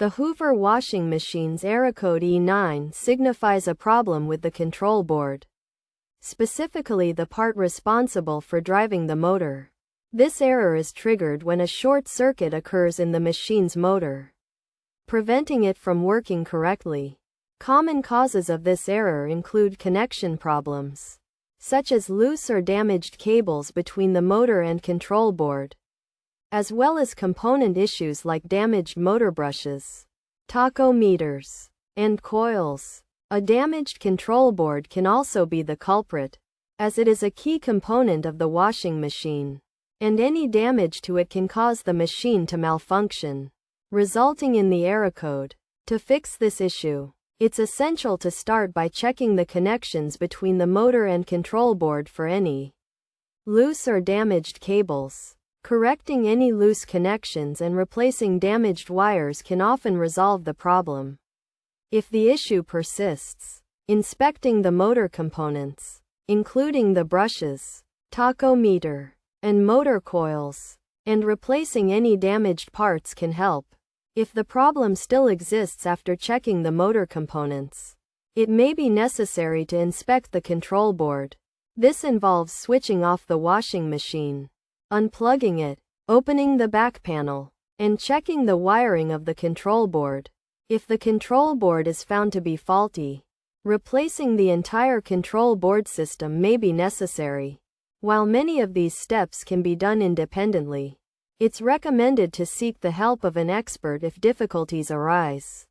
The Hoover washing machine's error code E9 signifies a problem with the control board, specifically the part responsible for driving the motor. This error is triggered when a short circuit occurs in the machine's motor, preventing it from working correctly. Common causes of this error include connection problems, such as loose or damaged cables between the motor and control board, as well as component issues like damaged motor brushes, tachometers, and coils. A damaged control board can also be the culprit, as it is a key component of the washing machine, and any damage to it can cause the machine to malfunction, resulting in the error code. To fix this issue, it's essential to start by checking the connections between the motor and control board for any loose or damaged cables. Correcting any loose connections and replacing damaged wires can often resolve the problem. If the issue persists, inspecting the motor components, including the brushes, tachometer, and motor coils, and replacing any damaged parts can help. If the problem still exists after checking the motor components, it may be necessary to inspect the control board. This involves switching off the washing machine, unplugging it, opening the back panel, and checking the wiring of the control board. If the control board is found to be faulty, replacing the entire control board system may be necessary. While many of these steps can be done independently, it's recommended to seek the help of an expert if difficulties arise.